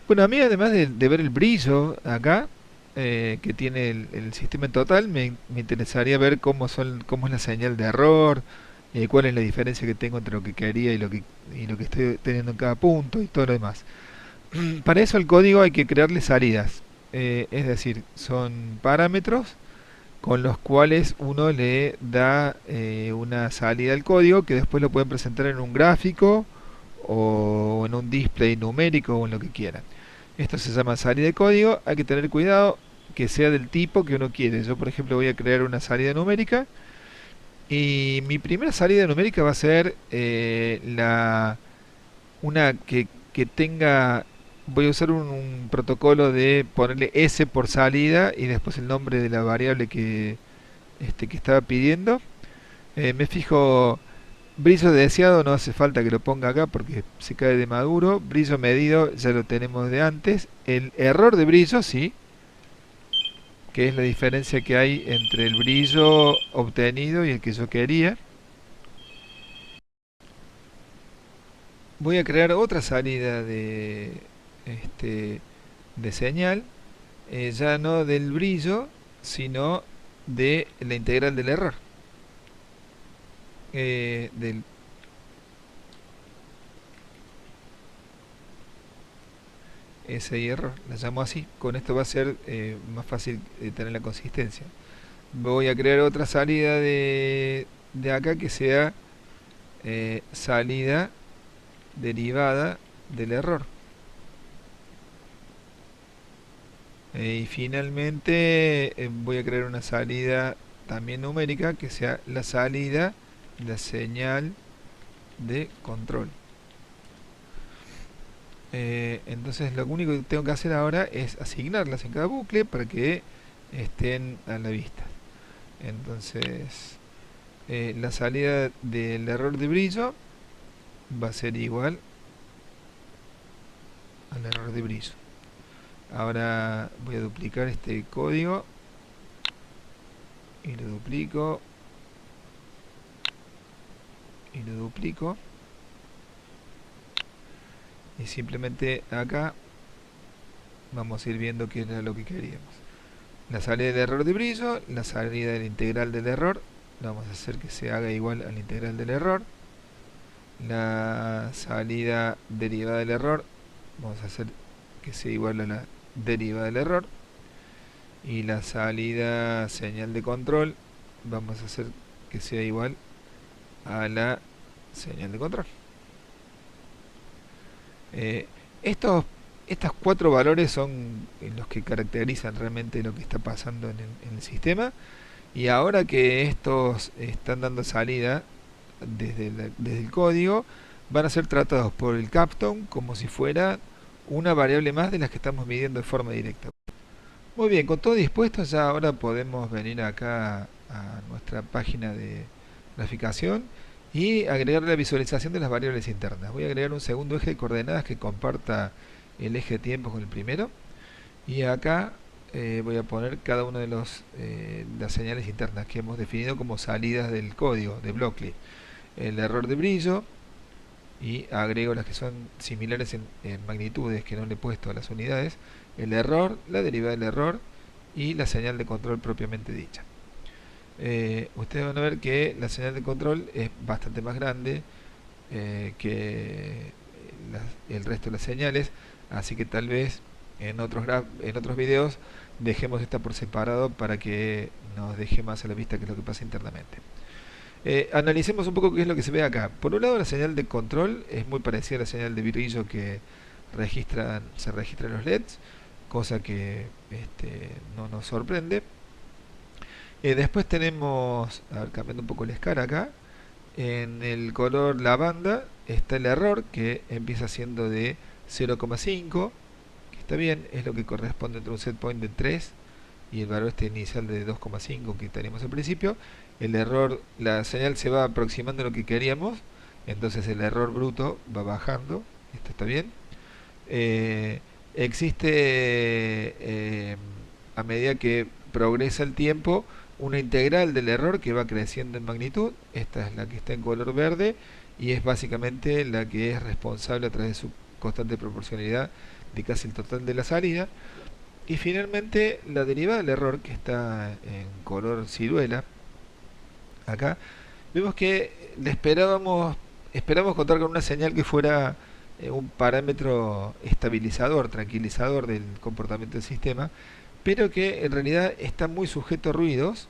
Bueno, a mí además de ver el brillo acá, que tiene el sistema en total, me interesaría ver cómo es la señal de error, cuál es la diferencia que tengo entre lo que quería y lo que estoy teniendo en cada punto y todo lo demás. Para eso el código hay que crearle salidas, es decir, son parámetros con los cuales uno le da una salida al código que después lo pueden presentar en un gráfico o en un display numérico o en lo que quieran. Esto se llama salida de código. Hay que tener cuidado que sea del tipo que uno quiere. Yo, por ejemplo, voy a crear una salida numérica y mi primera salida numérica va a ser una que tenga. Voy a usar un protocolo de ponerle S por salida y después el nombre de la variable que estaba pidiendo. Me fijo. Brillo deseado no hace falta que lo ponga acá porque se cae de maduro. Brillo medido ya lo tenemos de antes. El error de brillo, sí, que es la diferencia que hay entre el brillo obtenido y el que yo quería. Voy a crear otra salida este, de señal, ya no del brillo, sino de la integral del error. Del ese error, la llamo así. Con esto va a ser más fácil tener la consistencia. Voy a crear otra salida de acá que sea salida derivada del error. Y finalmente voy a crear una salida también numérica que sea la salida de la señal de control. Entonces lo único que tengo que hacer ahora es asignarlas en cada bucle para que estén a la vista. Entonces la salida del error de brillo va a ser igual al error de brillo. Ahora voy a duplicar este código y lo duplico y lo duplico y simplemente acá vamos a ir viendo qué era lo que queríamos. La salida del error de brillo, la salida de la integral del error, vamos a hacer que se haga igual a la integral del error. La salida derivada del error, vamos a hacer que sea igual a la derivada del error. Y la salida señal de control, vamos a hacer que sea igual a la señal de control. Eh, estos, Estas cuatro valores son los que caracterizan realmente lo que está pasando en el sistema. Y ahora que estos están dando salida desde el código, van a ser tratados por el Capstone como si fuera una variable más de las que estamos midiendo de forma directa. Muy bien, con todo dispuesto ya ahora podemos venir acá a nuestra página de graficación y agregar la visualización de las variables internas. Voy a agregar un segundo eje de coordenadas que comparta el eje de tiempo con el primero y acá voy a poner cada una de las señales internas que hemos definido como salidas del código de Blockly. El error de brillo y agrego las que son similares en magnitudes que no le he puesto a las unidades, el error, la derivada del error y la señal de control propiamente dicha. Ustedes van a ver que la señal de control es bastante más grande que el resto de las señales, así que tal vez en otros videos dejemos esta por separado para que nos deje más a la vista qué es lo que pasa internamente. Analicemos un poco qué es lo que se ve acá. Por un lado, la señal de control es muy parecida a la señal de brillo que se registra en los LEDs, cosa que no nos sorprende. Después tenemos, a ver, cambiando un poco la escala acá, en el color lavanda está el error que empieza siendo de 0,5, que está bien, es lo que corresponde entre un set point de 3 y el valor inicial de 2,5 que teníamos al principio. El error, la señal se va aproximando a lo que queríamos, entonces el error bruto va bajando. Esto está bien. Existe a medida que progresa el tiempo una integral del error que va creciendo en magnitud. Esta es la que está en color verde y es básicamente la que es responsable a través constante de proporcionalidad de casi el total de la salida. Y finalmente la derivada del error, que está en color ciruela, acá, vemos que esperamos contar con una señal que fuera un parámetro estabilizador, tranquilizador del comportamiento del sistema, pero que en realidad está muy sujeto a ruidos,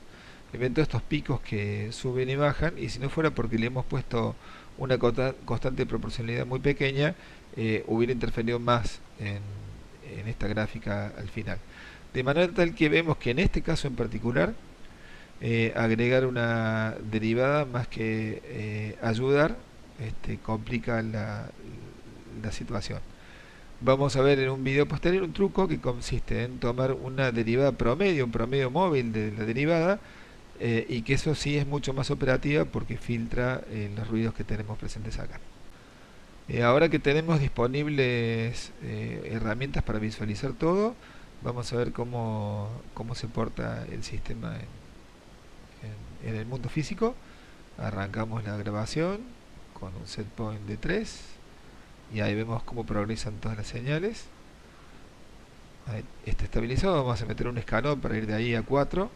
ven todos estos picos que suben y bajan, y si no fuera porque le hemos puesto una constante de proporcionalidad muy pequeña, hubiera interferido más en esta gráfica al final. De manera tal que vemos que en este caso en particular, agregar una derivada más que ayudar, complica la situación. Vamos a ver en un video posterior un truco que consiste en tomar una derivada promedio, un promedio móvil de la derivada, y que eso sí es mucho más operativa porque filtra los ruidos que tenemos presentes acá. Ahora que tenemos disponibles herramientas para visualizar todo, vamos a ver cómo se porta el sistema en el mundo físico. Arrancamos la grabación con un set point de 3 y ahí vemos cómo progresan todas las señales. Ahí está estabilizado, vamos a meter un escalón para ir de ahí a 4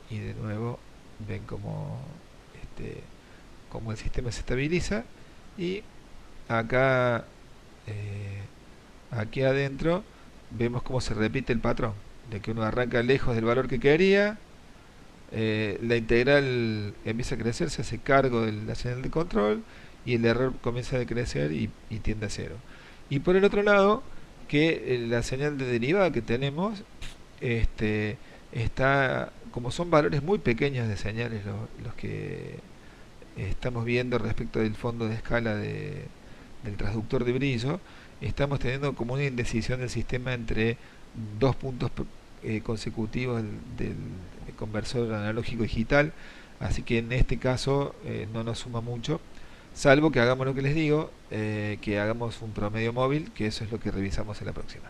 y de nuevo ven cómo el sistema se estabiliza. Y acá aquí adentro vemos cómo se repite el patrón de que uno arranca lejos del valor que quería, la integral empieza a crecer, se hace cargo de la señal de control y el error comienza a decrecer y tiende a cero. Y por el otro lado, que la señal de derivada que tenemos está, como son valores muy pequeños de señales los que estamos viendo respecto del fondo de escala del transductor de brillo, estamos teniendo como una indecisión del sistema entre dos puntos consecutivos del conversor analógico digital, así que en este caso no nos suma mucho, salvo que hagamos lo que les digo, que hagamos un promedio móvil, que eso es lo que revisamos en la próxima.